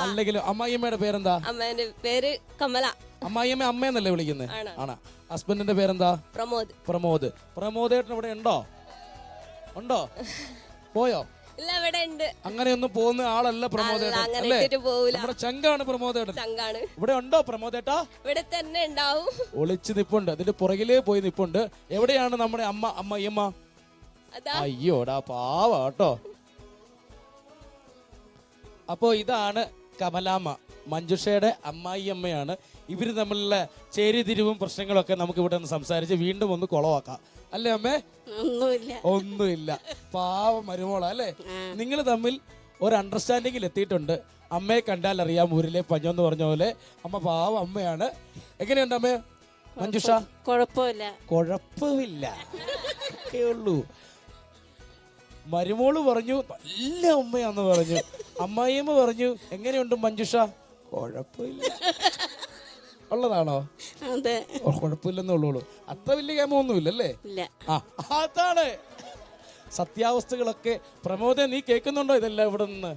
അല്ലെങ്കിലും അമ്മായിയമ്മയുടെ പേരെന്താ? അമ്മേന്റെ പേര് കമല. അമ്മായിയമ്മ അമ്മയെന്നല്ലേ വിളിക്കുന്നത്? ആണ്. ഹസ്ബൻഡിന്റെ പേരെന്താ? പ്രമോദ്. പ്രമോദ്. പ്രമോദേട്ടൻ ഇവിടെ ഉണ്ടോ? ഉണ്ടോ? പോയോ? ഇല്ല, ഇവിടെ ഉണ്ട്. അങ്ങനെയൊന്നും പോകുന്ന ആളല്ല പ്രമോദേട്ടൻ അല്ലേ? നമ്മുടെ ചങ്കാണ് പ്രമോദേട്ടൻ. ഇവിടെ ഉണ്ടോ പ്രമോദേട്ടാ? ഇവിടെ തന്നെ ഉണ്ടാവും. ഒളിച്ച് നിപ്പുണ്ട്, അതിന്റെ പുറകിലേ പോയി നിപ്പുണ്ട്. എവിടെയാണ് നമ്മുടെ അമ്മയമ്മ? അയ്യോടാ, പാവ കേട്ടോ. അപ്പോ ഇതാണ് കമലാമ്മ, മഞ്ജുഷയുടെ അമ്മായിയമ്മയാണ്. ഇവര് തമ്മിലുള്ള ചേരിതിരിവും പ്രശ്നങ്ങളൊക്കെ നമുക്ക് ഇവിടെ നിന്ന് സംസാരിച്ച് വീണ്ടും ഒന്ന് കുളവാക്കാം അല്ലേ അമ്മേ? ഒന്നുമില്ല, പാവ മരുമോള അല്ലേ? നിങ്ങൾ തമ്മിൽ ഒരു അണ്ടർസ്റ്റാൻഡിങ്ങിൽ എത്തിയിട്ടുണ്ട്. അമ്മയെ കണ്ടാൽ അറിയാം ഊരിലെ പഞ്ഞെന്ന് പറഞ്ഞ പോലെ. അമ്മ പാവ അമ്മയാണ്. എങ്ങനെയുണ്ട് അമ്മേ മഞ്ജുഷ? കുഴപ്പമില്ല ഉള്ളൂ. മരുമോള് പറഞ്ഞു നല്ല അമ്മയാന്ന് പറഞ്ഞു. അമ്മായിയമ്മ പറഞ്ഞു എങ്ങനെയുണ്ട് മഞ്ജുഷ? കുഴപ്പമില്ല. ഉള്ളതാണോ? കുഴപ്പമില്ലെന്നേ ഉള്ളൂ. അത്ര വലിയ കേമൊന്നുമില്ലല്ലേ? അതാണ് സത്യാവസ്ഥകളൊക്കെ. പ്രമോദ, നീ കേൾക്കുന്നുണ്ടോ ഇതെല്ലാം ഇവിടെ നിന്ന്?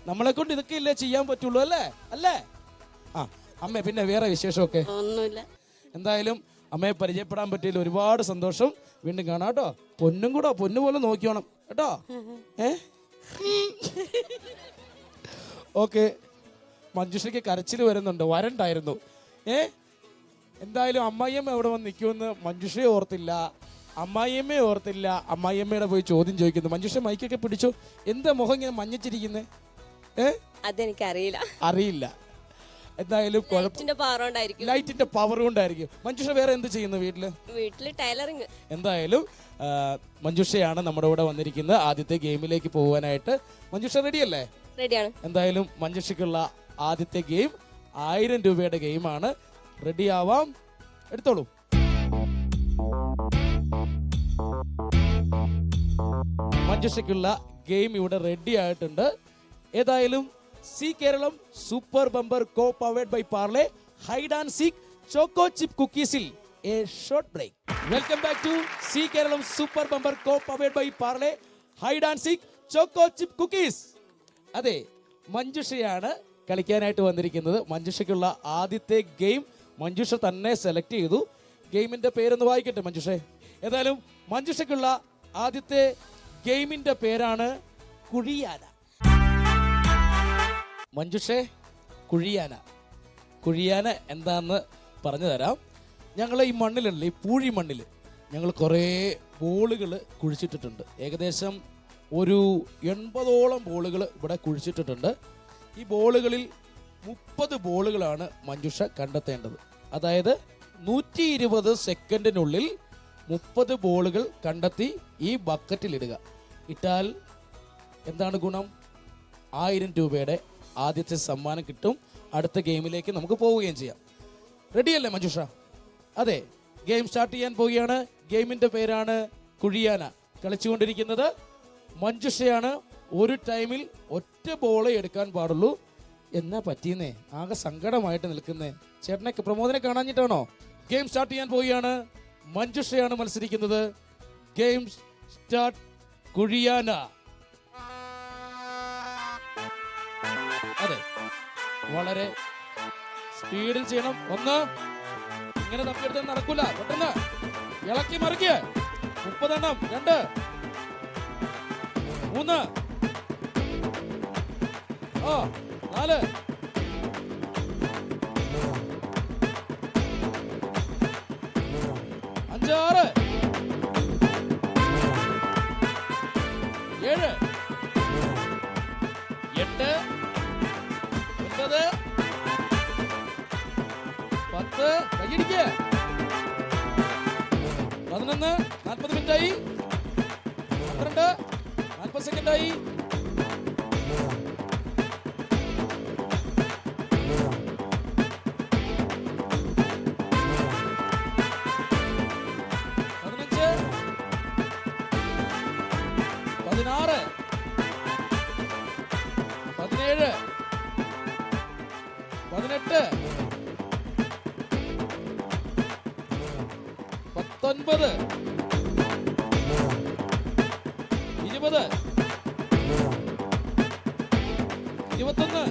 നമ്മളെ കൊണ്ട് ഇതൊക്കെ ഇല്ലേ ചെയ്യാൻ പറ്റുള്ളൂ അല്ലേ? അല്ലേ? അമ്മ, പിന്നെ വേറെ വിശേഷമൊക്കെ? ഒന്നുമില്ല. എന്തായാലും അമ്മയെ പരിചയപ്പെടാൻ പറ്റിയതിൽ ഒരുപാട് സന്തോഷം. വീണ്ടും കാണാം കേട്ടോ. പൊന്നും കൂടെ പൊന്നു പോലെ നോക്കിയോണം കേട്ടോ. ഓക്കെ. മഞ്ജുഷയ്ക്ക് കരച്ചിൽ വരുന്നുണ്ട്, വരണ്ടായിരുന്നു. എന്തായാലും അമ്മായിയമ്മ എവിടെ വന്ന് നിൽക്കുമെന്ന് മഞ്ജുഷയെ ഓർത്തില്ല, അമ്മായിയമ്മയെ ഓർത്തില്ല. അമ്മായിയമ്മയുടെ പോയി ചോദ്യം ചോദിക്കുന്നു. മഞ്ജുഷ മൈക്കൊക്കെ പിടിച്ചു. എന്താ മുഖം ഇങ്ങനെ മഞ്ഞച്ചിരിക്കുന്നേ? അതെനിക്ക് അറിയില്ല. എന്തായാലും ലൈറ്റിന്റെ പവർ കൊണ്ടായിരിക്കും. മഞ്ജുഷ വേറെ എന്ത് ചെയ്യുന്നു വീട്ടില്? ടൈലറിംഗ്. എന്തായാലും മഞ്ജുഷയാണ് നമ്മുടെ കൂടെ വന്നിരിക്കുന്നത് ആദ്യത്തെ ഗെയിമിലേക്ക് പോകാനായിട്ട്. മഞ്ജുഷ റെഡിയല്ലേ? റെഡിയാണ്. എന്തായാലും മഞ്ജുഷയ്ക്കുള്ള ആദ്യത്തെ ഗെയിം 1000 രൂപയുടെ ഗെയിമാണ്. റെഡി ആവാം, എടുത്തോളൂ. മഞ്ജുഷയ്ക്കുള്ള ഗെയിം ഇവിടെ റെഡി ആയിട്ടുണ്ട്. ഏതായാലും Zee Keralam super bumper co powered by Parle hide and seek choco chip കുക്കീസിൽ a short break. Welcome back to Zee Keralam super bumper co powered by Parle hide and seek choco chip cookies. അതെ, മഞ്ജുഷയാണ് കളിക്കാനായിട്ട് വന്നിരിക്കുന്നത്. മഞ്ജുഷയ്ക്കുള്ള ആദ്യത്തെ game Manjusha തന്നെ select ചെയ്തു. ഗെയിമിന്റെ പേരൊന്ന് വായിക്കട്ടെ മഞ്ജുഷേ. ഏതായാലും മഞ്ജുഷയ്ക്കുള്ള ആദ്യത്തെ ഗെയിമിന്റെ പേരാണ് കുഴിയാന. മഞ്ജുഷേ, കുഴിയാന എന്താന്ന് പറഞ്ഞു തരാം. ഞങ്ങൾ ഈ മണ്ണിലല്ലേ, ഈ പൂഴി മണ്ണിൽ ഞങ്ങൾ കുറേ ബോളുകൾ കുഴിച്ചിട്ടിട്ടുണ്ട്. ഏകദേശം ഒരു 80ഓളം ബോളുകൾ ഇവിടെ കുഴിച്ചിട്ടിട്ടുണ്ട്. ഈ ബോളുകളിൽ 30 ബോളുകളാണ് മഞ്ജുഷ കണ്ടെത്തേണ്ടത്. അതായത് 120 സെക്കൻഡിനുള്ളിൽ 30 ബോളുകൾ കണ്ടെത്തി ഈ ബക്കറ്റിലിടുക. ഇട്ടാൽ എന്താണ് ഗുണം? 1000 രൂപയുടെ ആദ്യത്തെ സമ്മാനം കിട്ടും. അടുത്ത ഗെയിമിലേക്ക് നമുക്ക് പോവുകയും ചെയ്യാം. റെഡിയല്ലേ മഞ്ജുഷ? അതെ, ഗെയിം സ്റ്റാർട്ട് ചെയ്യാൻ പോവുകയാണ്. ഗെയിമിന്റെ പേരാണ് കുഴിയാന. കളിച്ചുകൊണ്ടിരിക്കുന്നത് മഞ്ജുഷയാണ്. ഒരു ടൈമിൽ ഒറ്റ ബോളേ എടുക്കാൻ പാടുള്ളൂ. എന്നാ പറ്റിയെന്നേ, ആകെ സങ്കടമായിട്ട് നിൽക്കുന്നേ. ചേട്ടനെ പ്രമോദനെ കാണാഞ്ഞിട്ടാണോ? ഗെയിം സ്റ്റാർട്ട് ചെയ്യാൻ പോവുകയാണ്. മഞ്ജുഷയാണ് മത്സരിക്കുന്നത്. Game start. കുഴിയാന. അതെ, വളരെ സ്പീഡിൽ ചെയ്യണം. 1 ഇങ്ങനെ തപ്പിയെടുത്ത് നടക്കൂല, പെട്ടെന്ന് ഇളക്കി മറിക്ക്. 30 എണ്ണം. 2 3 4 5 6 7 8 9 10 കൈയടിക്ക്. 11 40 മിനിറ്റായി. 12 40 സെക്കൻഡായി. 16 17 18 19 20 21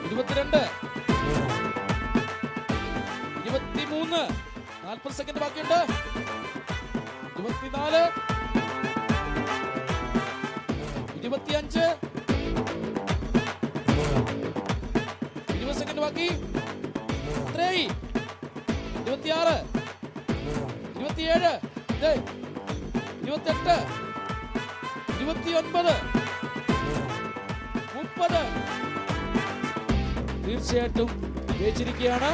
22 23 40 സെക്കൻഡ് ബാക്കിയുണ്ട്. 24 25 20 സെക്കൻഡ് ബാക്കി. എത്രയായി? 26 27 28 29 30. തീർച്ചയായിട്ടും ജയിച്ചിരിക്കുകയാണ്.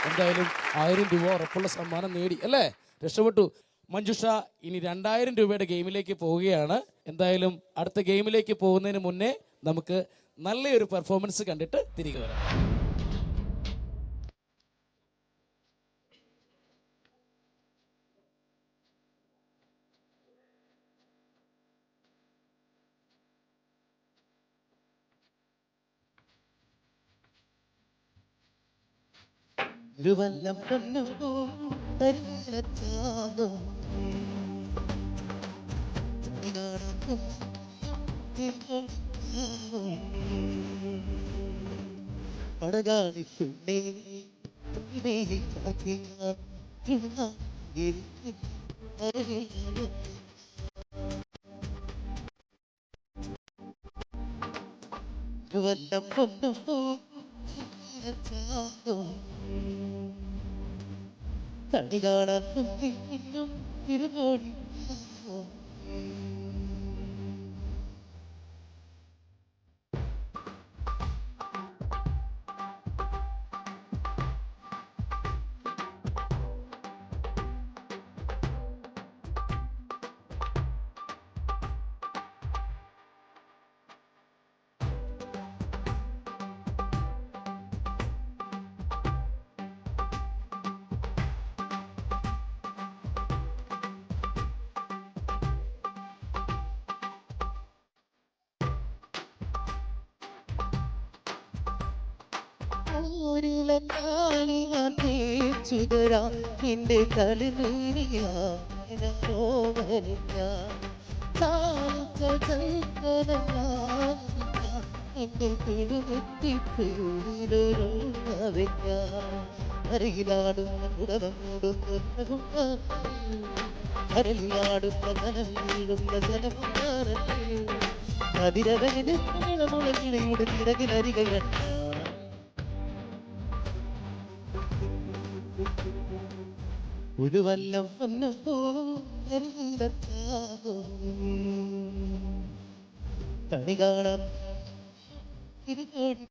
എന്തായാലും 1000 രൂപ ഉറപ്പുള്ള സമ്മാനം നേടി അല്ലേ? രക്ഷപ്പെട്ടു. മഞ്ജുഷ ഇനി 2000 രൂപയുടെ ഗെയിമിലേക്ക് പോവുകയാണ്. എന്തായാലും അടുത്ത ഗെയിമിലേക്ക് പോകുന്നതിന് മുന്നേ നമുക്ക് നല്ലൊരു പെർഫോമൻസ് കണ്ടിട്ട് തിരികെ വരാം. തിരുവല്ലം കണ്ണുപോ തരില്ലത്താകും പടകാളിപ്പുണ്ണേ തിരുവല്ലം കണ്ണുപോ കണി കാണാൻ തിരുകോടി ചിതരാം എന്റെ തലനീരിയ എന്റെ തിരുവെത്തിപ്പേരൊരുങ്ങാടുന്ന അരലിയാടുന്ന ധനം വീഴുന്ന അതിരവനുടെ തിരകിലരികൾ ഒരു വല്ലം വന്നു കണി കാണാൻ തിരുകോടി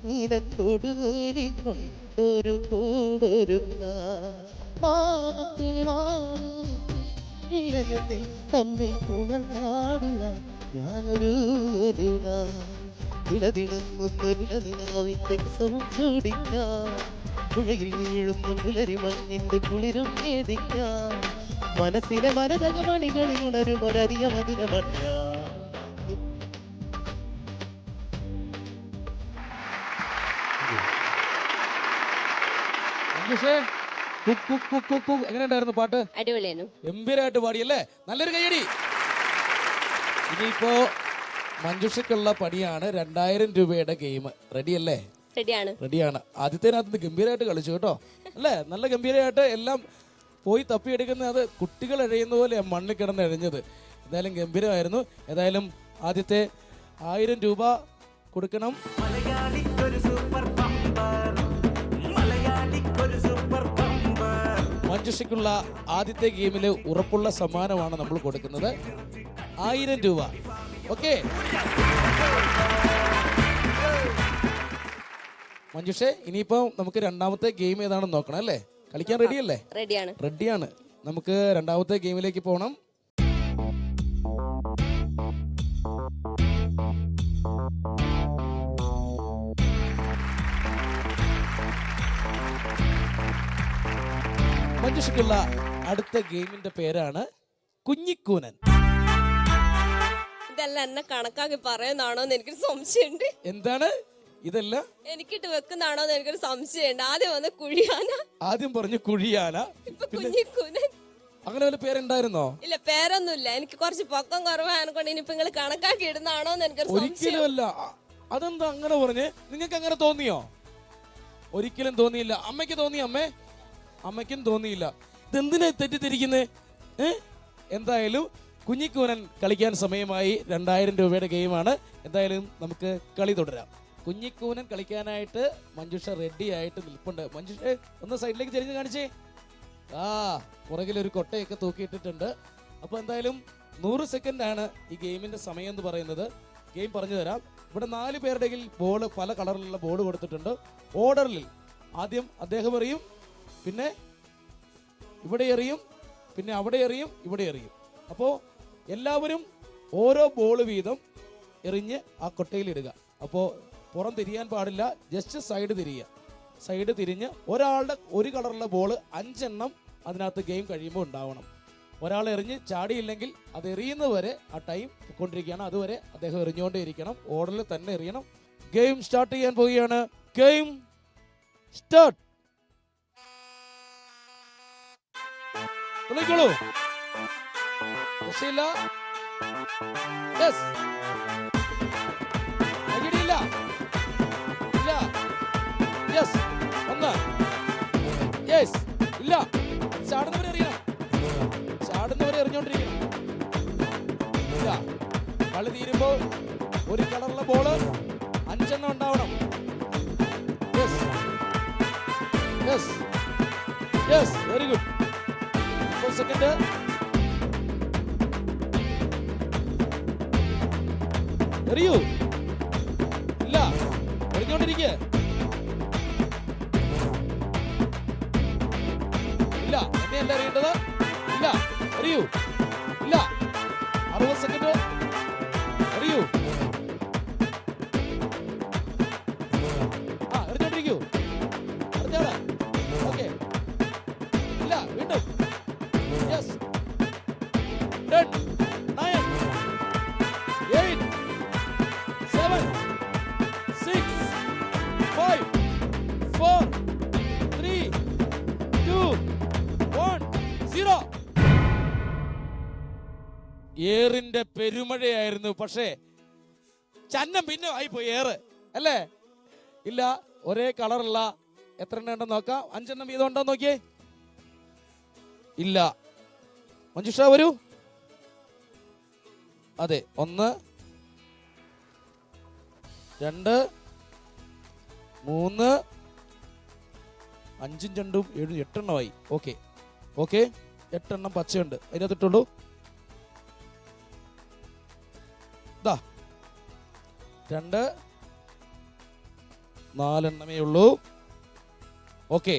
നീലത്തോട് കൊണ്ടൊരു കൂടൊരുങ്ങ തമ്മിൽ പുണർന്നാടുക ഞാനൊരു ഇളതിളങ്ങുന്നൊരിടതിനാവിന്റെ സംചൂടിക്കാം പുഴയിൽ വീഴുന്ന പുലരി മണ്ണിന്റെ കുളിരും വേദിക്കാം മനസ്സിലെ മരതകമണികളിൽ ഉണരും ഒരറിയ മധുരമല്ല എങ്ങനെയുണ്ടായിരുന്നു പാട്ട്? അടിപൊളിയാണ്. ഗംഭീരമായിട്ട് പാടിയല്ലേ? നല്ലൊരു കൈയടി. ഇനിയിപ്പോ മഞ്ജുഷയ്ക്കുള്ള പണിയാണ് 2000 രൂപയുടെ ഗെയിം. റെഡിയല്ലേ? റെഡിയാണ്. റെഡിയാണ്. ആദ്യത്തേനകത്ത് ഗംഭീരമായിട്ട് കളിച്ചു കേട്ടോ, അല്ലേ? നല്ല ഗംഭീരമായിട്ട് എല്ലാം പോയി തപ്പിയെടുക്കുന്ന അത് കുട്ടികൾ എഴയുന്ന പോലെ മണ്ണിൽ കിടന്ന് എഴഞ്ഞത്. എന്തായാലും ഗംഭീരമായിരുന്നു. ഏതായാലും ആദ്യത്തെ 1000 രൂപ കൊടുക്കണം. മഞ്ജുഷയ്ക്കുള്ള ആദ്യത്തെ ഗെയിമില് ഉറപ്പുള്ള സമ്മാനമാണ് നമ്മൾ കൊടുക്കുന്നത്, 1000 രൂപ. ഓക്കെ മഞ്ജുഷേ, ഇനിയിപ്പോ നമുക്ക് രണ്ടാമത്തെ ഗെയിം ഏതാണെന്ന് നോക്കണം, അല്ലേ? കളിക്കാൻ റെഡിയല്ലേ? റെഡിയാണ്. റെഡിയാണ്. നമുക്ക് രണ്ടാമത്തെ ഗെയിമിലേക്ക് പോകണം. മഞ്ജുഷയ്ക്കുള്ള അടുത്ത ഗെയിമിന്റെ പേരാണ് കുഞ്ഞിക്കൂനൻ. ഇതെല്ലാം എന്നെ കണക്കാക്കി പറയുന്നതാണോ എന്ന് എനിക്കൊരു സംശയമുണ്ട്. എന്താണ് ഇതെല്ലാം? എനിക്കിട്ട് വെക്കുന്നതാണോ എന്ന് എനിക്കൊരു സംശയമുണ്ട്. ആദ്യം വന്ന് കുഴിയാന, ആദ്യം പറഞ്ഞു കുഴിയാന, ഇപ്പൊ കുഞ്ഞിക്കൂനൻ. അങ്ങനെ വല്ല പേരുണ്ടായിരുന്നോ? ഇല്ല, പേരൊന്നുമില്ല. എനിക്ക് കുറച്ച് പൊക്കം കുറവാണ് കൊണ്ട് ഇനിയിപ്പോ നിങ്ങൾ കണക്കാക്കി ഇടുന്നതാണോ എന്ന് എനിക്കൊരു ഒരിക്കലും അല്ല. അതെന്താ അങ്ങനെ പറഞ്ഞ്? നിങ്ങൾക്ക് അങ്ങനെ തോന്നിയോ? ഒരിക്കലും തോന്നിയില്ല. അമ്മയ്ക്ക് തോന്നി? അമ്മയ്ക്കും തോന്നിയില്ല. ഇതെന്തിനാ തെറ്റിദ്ധരിക്കുന്നത്? എന്തായാലും കുഞ്ഞിക്കൂനൻ കളിക്കാൻ സമയമായി. 2000 രൂപയുടെ ഗെയിമാണ്. എന്തായാലും നമുക്ക് കളി തുടരാം. കുഞ്ഞിക്കൂനൻ കളിക്കാനായിട്ട് മഞ്ജുഷ റെഡി ആയിട്ട് നിൽപ്പുണ്ട്. മഞ്ജുഷ ഒന്ന് സൈഡിലേക്ക് ചെരിഞ്ഞ് കാണിച്ചേ. പുറകിലൊരു കൊട്ടയൊക്കെ തൂക്കിയിട്ടിട്ടുണ്ട്. അപ്പോൾ എന്തായാലും 100 സെക്കൻഡ് ആണ് ഈ ഗെയിമിന്റെ സമയം എന്ന് പറയുന്നത്. ഗെയിം പറഞ്ഞു തരാം. ഇവിടെ 4 പേരുടെ ബോൾ, പല കളറിലുള്ള ബോൾ കൊടുത്തിട്ടുണ്ട്. ഓർഡറിൽ ആദ്യം അദ്ദേഹം എറിയും, പിന്നെ ഇവിടെ എറിയും, പിന്നെ അവിടെ എറിയും, ഇവിടെ എറിയും. അപ്പോൾ എല്ലാവരും ഓരോ ബോൾ വീതം എറിഞ്ഞ് ആ കൊട്ടയിലിടുക. അപ്പോൾ പുറം തിരിയാൻ പാടില്ല, ജസ്റ്റ് സൈഡ് തിരിയുക. സൈഡ് തിരിഞ്ഞ് ഒരാളുടെ ഒരു കളറുള്ള ബോൾ 5 എണ്ണം അതിനകത്ത് ഗെയിം കഴിയുമ്പോൾ ഉണ്ടാവണം. ഒരാൾ എറിഞ്ഞ് ചാടിയില്ലെങ്കിൽ അത് എറിയുന്നവരെ ആ ടൈം കൊണ്ടിരിക്കുകയാണ്. അതുവരെ അദ്ദേഹം എറിഞ്ഞുകൊണ്ടേ ഇരിക്കണം. ഓർഡറിൽ തന്നെ എറിയണം. ഗെയിം സ്റ്റാർട്ട് ചെയ്യാൻ പോവുകയാണ്. Game start. വിളിക്കോളൂ. രക്ഷയില്ല. യെസ്. അടിയില്ല. ഇല്ല. യെസ്. 1. യെസ്. ഇല്ല. ചാടുന്നവരെ എറിയണം. ചാടുന്നവരെ എറിഞ്ഞോണ്ടിരിക്കണം. ഇല്ല. കളി തീരുമ്പോൾ ഒരു കളറുള്ള ബോള് 5 എണ്ണം ഉണ്ടാവണം. Yes. Yes. Yes. Very good. 4 second. എറിയൂ. ഇല്ല. എറിഞ്ഞോണ്ടിരിക്കുക. ഇല്ല. എന്നെയല്ല എറിയേണ്ടത്. ഇല്ല. എറിയൂ. ഇല്ല. 60 സെക്കൻഡ്. എറിയൂ. എറിഞ്ഞോണ്ടിരിക്കൂ. എറിഞ്ഞാണ്. ഓക്കെ. ഇല്ല. വീണ്ടും. യെസ്. 10, 9, 8, 7, 6, 5, 4, 3, 2, 1, 0. ഏറിന്റെ പെരുമഴയായിരുന്നു. പക്ഷേ ചന്നം പിന്നെ ആയിപ്പോയി ഏറ്, അല്ലേ? ഇല്ല. ഒരേ കളറുള്ള എത്ര എണ്ണം ഉണ്ടെന്ന് നോക്കാം. 5 എണ്ണം വീതം ഉണ്ടോ നോക്കിയേ. ഇല്ല. മഞ്ജുഷ വരൂ. അതെ. 1, 2, 3, 5 2 7 8 എണ്ണമായി. ഓക്കെ. 8 എണ്ണം പച്ചയുണ്ട്. അതിനകത്തിട്ടുള്ളൂ. 2 4 ഉള്ളൂ. ഓക്കെ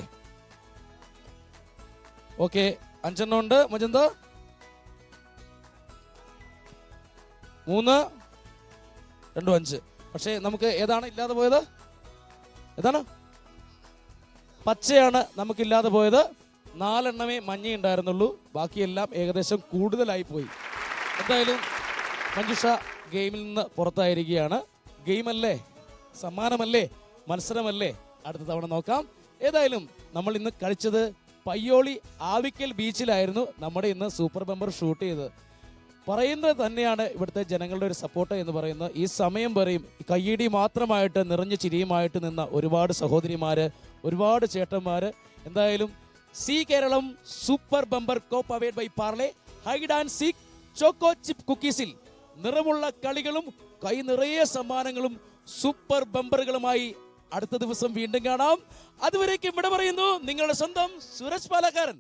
5 ഉണ്ട്. മജന്ത 3 2 5. പക്ഷേ നമുക്ക് ഏതാണ് ഇല്ലാതെ പോയത്? ഏതാണ്? പച്ചയാണ് നമുക്കില്ലാതെ പോയത്. 4 മഞ്ഞ ഉണ്ടായിരുന്നുള്ളൂ. ബാക്കിയെല്ലാം ഏകദേശം കൂടുതലായി പോയി. എന്തായാലും മഞ്ജുഷ ഗെയിമിൽ നിന്ന് പുറത്തായിരിക്കുകയാണ്. ഗെയിമല്ലേ, സമ്മാനമല്ലേ, മത്സരമല്ലേ, അടുത്ത തവണ നോക്കാം. ഏതായാലും നമ്മൾ ഇന്ന് കളിച്ചത് പയ്യോളി ആവിക്കൽ ബീച്ചിലായിരുന്നു. നമ്മുടെ ഇന്ന് സൂപ്പർ ബമ്പർ ഷൂട്ട് ചെയ്തത്. പറയുന്നത് തന്നെയാണ് ഇവിടുത്തെ ജനങ്ങളുടെ ഒരു സപ്പോർട്ട് എന്ന് പറയുന്നത്. ഈ സമയം വരെയും കയ്യടി മാത്രമായിട്ട് നിറഞ്ഞ ചിരിയുമായിട്ട് നിന്ന ഒരുപാട് സഹോദരിമാര്, ഒരുപാട് ചേട്ടന്മാര്. എന്തായാലും Zee Keralam super bumper co powered by Parle hide and seek choco chip കുക്കീസിൽ നിറമുള്ള കളികളും കൈ നിറയെ സമ്മാനങ്ങളും സൂപ്പർ ബമ്പറുകളുമായി അടുത്ത ദിവസം വീണ്ടും കാണാം. അതുവരേക്കും ഇവിടെ പറയുന്നു നിങ്ങളുടെ സ്വന്തം സുരജ് പാലക്കാരൻ.